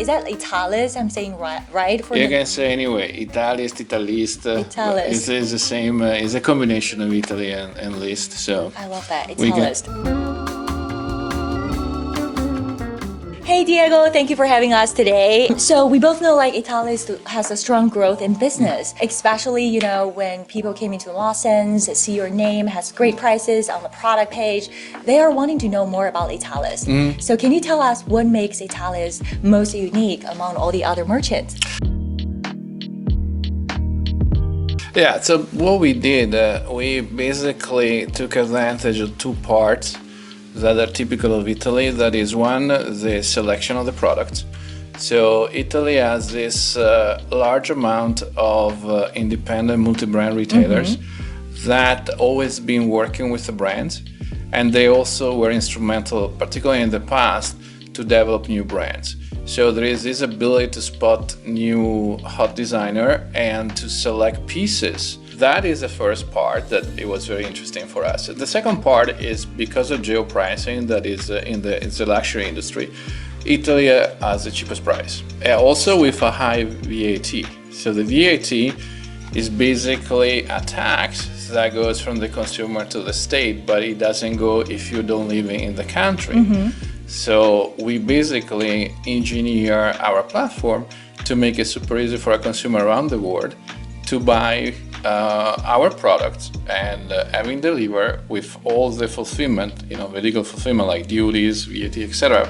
that Italist? I'm saying right? You can say anyway, Italist, Italist. It's the same, it's a combination of Italy and list. So I love that, Italist. Hey Diego, thank you for having us today. So we both know like Italist has a strong growth in business, especially, you know, when people came into ModeSens, see your name, has great prices on the product page. They are wanting to know more about Italist. So can you tell us what makes Italist most unique among all the other merchants? yeah, so what we did, we basically took advantage of two parts that are typical of Italy. That is one, the selection of the products. So Italy has this large amount of independent multi-brand retailers that always been working with the brands, and they also were instrumental, particularly in the past, to develop new brands. So there is this ability to spot new hot designer and to select pieces. That is the first part that it was very interesting for us. The second part is because of geo pricing that is in the luxury industry, Italy has the cheapest price. Also with a high VAT. So the VAT is basically a tax that goes from the consumer to the state, but it doesn't go if you don't live in the country. So we basically engineer our platform to make it super easy for a consumer around the world to buy our products and having delivered with all the fulfillment, you know, the legal fulfillment like duties, VAT, etc.,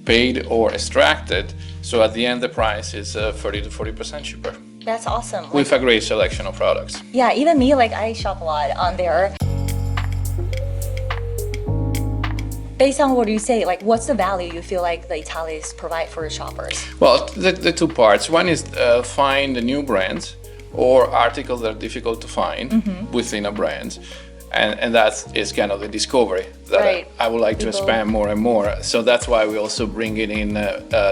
paid or extracted. So at the end, the price is 30 to 40% cheaper. That's awesome. With a great selection of products. Yeah, even me, like I shop a lot on there. Based on what you say, like what's the value you feel like the Italists provide for the shoppers? Well, the two parts. One is find the new brands or articles that are difficult to find within a brand. And that is kind of the discovery that I would like to expand more and more. So that's why we also bring it in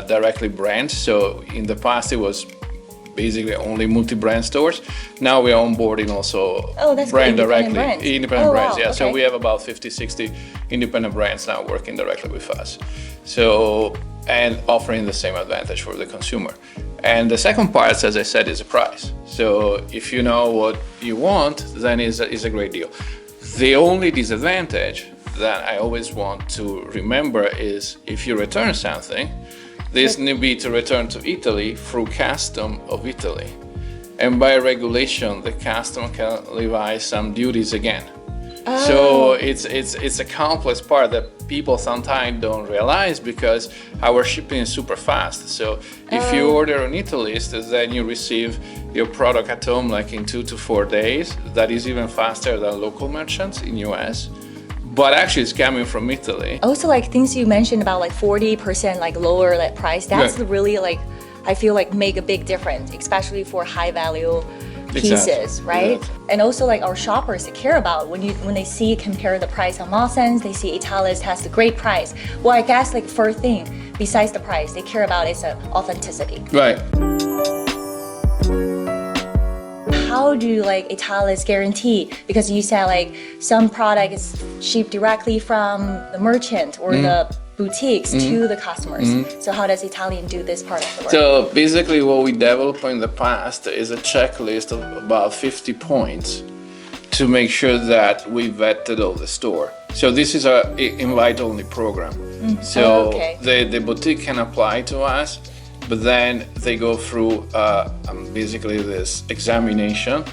directly brands. So in the past it was basically only multi-brand stores. Now we're onboarding also brand directly. Independent brands, yeah. Okay. So we have about 50, 60 independent brands now working directly with us. So, and offering the same advantage for the consumer. And the second part, as I said, is the price. So if you know what you want, then it's a great deal. The only disadvantage that I always want to remember is if you return something, this need be to return to Italy through custom of Italy. And by regulation, the custom can levy some duties again. So it's a complex part that people sometimes don't realize because our shipping is super fast. So if you order on Italist, then you receive your product at home like in 2 to 4 days. That is even faster than local merchants in US. But actually it's coming from Italy. Also like things you mentioned about like 40% like lower that price, that's really like, I feel like make a big difference, especially for high value pieces, right? And also like our shoppers they care about when they see compare the price on ModeSens, they see Italist has the great price. Well, I guess like first thing besides the price they care about is authenticity. Right. How do like Italist guarantee? Because you said like some product is shipped directly from the merchant or the boutiques to the customers. So how does Italian do this part of the work? So basically what we developed in the past is a checklist of about 50 points to make sure that we vetted all the store. So this is a invite-only program. So the boutique can apply to us, but then they go through basically this examination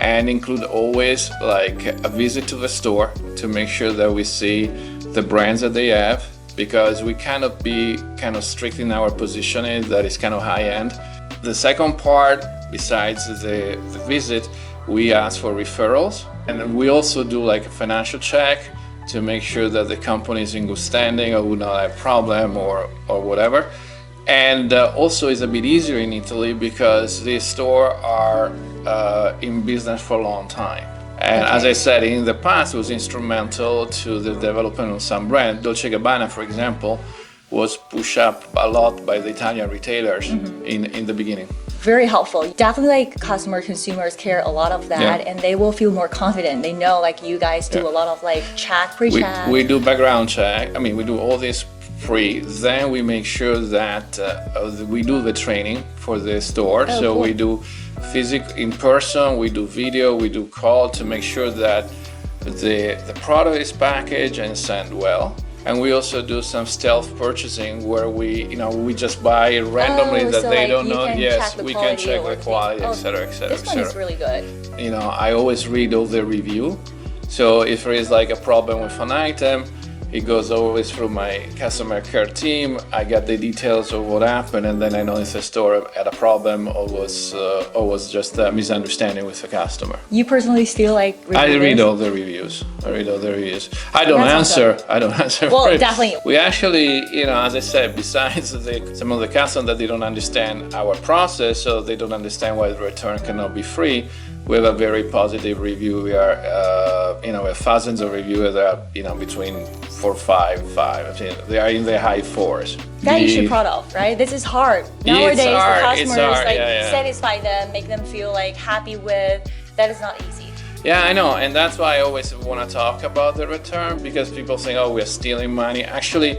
and include always like a visit to the store to make sure that we see the brands that they have, because we cannot be kind of strict in our positioning that is kind of high-end. The second part, besides the visit, we ask for referrals, and we also do like a financial check to make sure that the company is in good standing or would not have problem or whatever. And also it's a bit easier in Italy because these stores are in business for a long time. And as I said, in the past, it was instrumental to the development of some brand. Dolce & Gabbana, for example, was pushed up a lot by the Italian retailers in the beginning. very helpful. Definitely like customer consumers care a lot of that, and they will feel more confident. They know like you guys do a lot of like pre-check. We do background check. I mean, we do all this free. Then we make sure that we do the training for the store. So cool. we do in person, we do video, we do call to make sure that the product is packaged and sent well. And we also do some stealth purchasing where we just buy it randomly that so they like don't you know. can Yes, check the we can quality check or the quality, think, etc., etc., This one is really good. I always read all the review. So if there is like a problem with an item, it goes always through my customer care team. I get the details of what happened, and then I know if the store had a problem or was just a misunderstanding with the customer. You personally still like reviews? I read all the reviews. I don't answer. Well, definitely. We actually, as I said, besides some of the customers that they don't understand our process, so they don't understand why the return cannot be free. We have a very positive review. We are, we have thousands of reviewers that are, between 4, 5. I mean, they are in the high 4s. That you should be proud of, right? This is hard. Nowadays, the customers satisfy them, make them feel like happy with. That is not easy. Yeah, I know, and that's why I always want to talk about the return, because people think, oh, we're stealing money. Actually,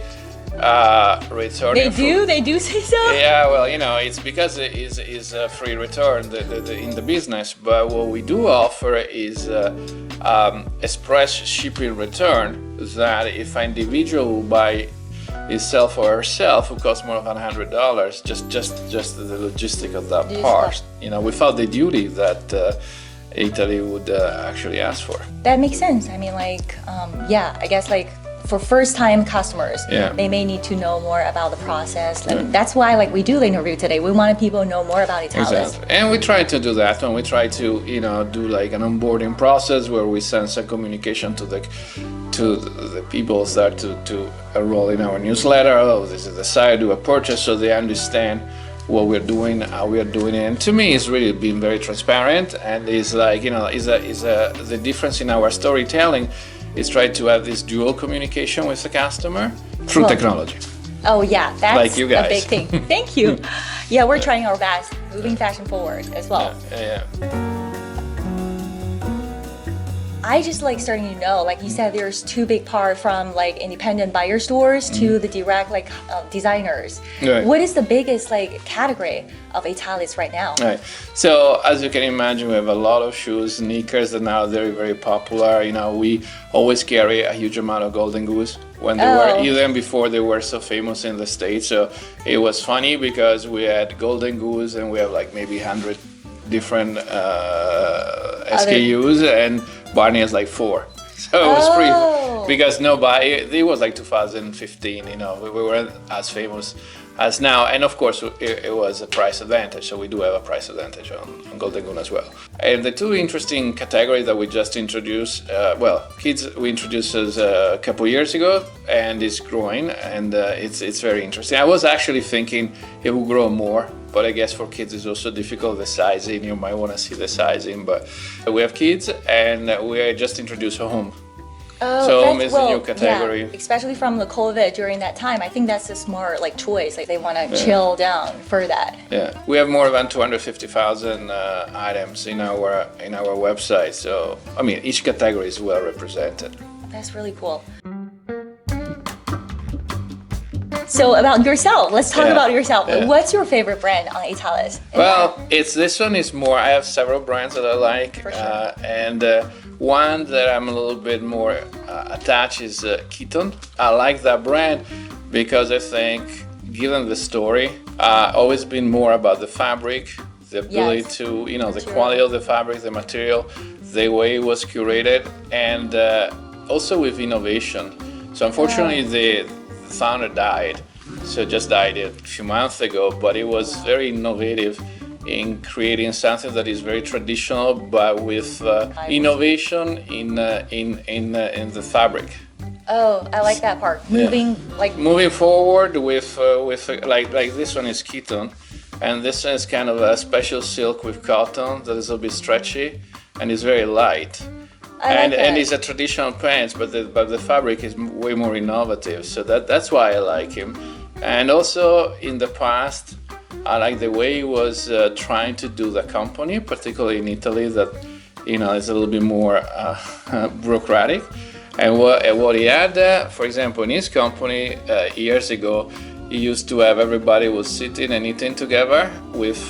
returning. They do say so. Yeah, well, it's because it is a free return in the business. But what we do offer is express shipping return. That if an individual will buy himself or herself, who costs more than $100, just the logistic of that part. Without the duty that Italy would actually ask for. That makes sense. I mean, I guess for first-time customers, they may need to know more about the process. That's why we do the interview today. We wanted people to know more about Italist. Exactly. And we try to do that, and we try to do like an onboarding process where we send some communication to the people that to enroll in our newsletter. Oh, this is the site, do a purchase, so they understand what we're doing, how we are doing it. And to me, it's really been very transparent, and it's like the difference in our storytelling is try to have this dual communication with the customer through technology. Oh yeah, that's like you guys. A big thing. Thank you. Yeah, we're trying our best, moving fashion forward as well. Yeah. I just starting to know, like you said, there's two big parts from independent buyer stores to the direct designers. Right. What is the biggest category of Italist right now? Right. So as you can imagine, we have a lot of shoes, sneakers that now are very, very popular. We always carry a huge amount of Golden Goose when they were, even before they were so famous in the States. So it was funny because we had Golden Goose and we have maybe 100 different SKUs, and Barney has 4. So it was pretty, because it was 2015, we weren't as famous as now. And of course, it was a price advantage. So we do have a price advantage on Golden Goose as well. And the two interesting categories that we just introduced, kids we introduced a couple years ago, and it's growing, and it's very interesting. I was actually thinking it will grow more, but I guess for kids it's also difficult, the sizing. You might want to see the sizing, but we have kids, and we just introduced home. So home is a new category. Yeah, especially from the COVID during that time. I think that's a smart choice. They want to chill down for that. Yeah, we have more than 250,000 items in our website. So I mean, each category is well represented. That's really cool. So about yourself, let's talk about yourself. Yeah. What's your favorite brand on Italist? Well, this one is more. I have several brands that I like, For sure. And one that I'm a little bit more attached is Keaton. I like that brand because I think, given the story, always been more about the fabric, the ability to, the quality of the fabric, the material, the way it was curated, and also with innovation. So unfortunately, the founder died, just died a few months ago, but it was very innovative in creating something that is very traditional, but with innovation in the fabric. Oh, I like that part. Moving forward with this one is Keaton, and this one is kind of a special silk with cotton that is a bit stretchy and is very light. And it's a traditional pants, but the fabric is way more innovative. So that's why I like him. And also in the past, I like the way he was trying to do the company, particularly in Italy, that is a little bit more bureaucratic. And what he had, for example, in his company years ago, he used to have everybody was sitting and eating together with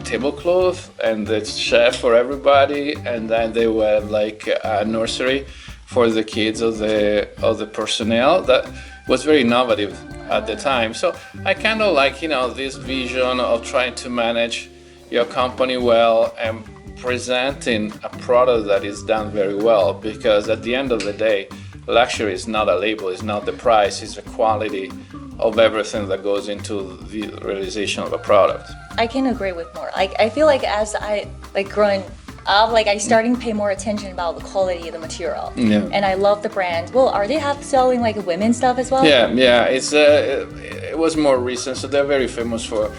tablecloth and the chef for everybody, and then they would have like a nursery for the kids of the personnel. That was very innovative at the time. So I kind of like this vision of trying to manage your company well and presenting a product that is done very well, because at the end of the day, luxury is not a label, it's not the price, it's the quality of everything that goes into the realization of a product. I can agree with more. I feel like as I growing up, I starting to pay more attention about the quality of the material. Yeah. And I love the brand. Well, are they selling women's stuff as well? Yeah. It was more recent, so they're very famous for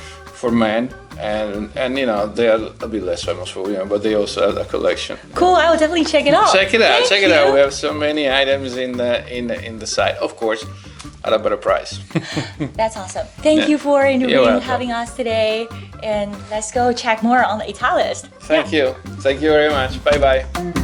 men, and they're a bit less famous for women, but they also have a collection. Cool, I will definitely check it out. Check it out. Thank you. We have so many items in the site, of course, at a better price. That's awesome. Thank you for having us today, and let's go check more on the Italist. Thank you very much. Bye bye.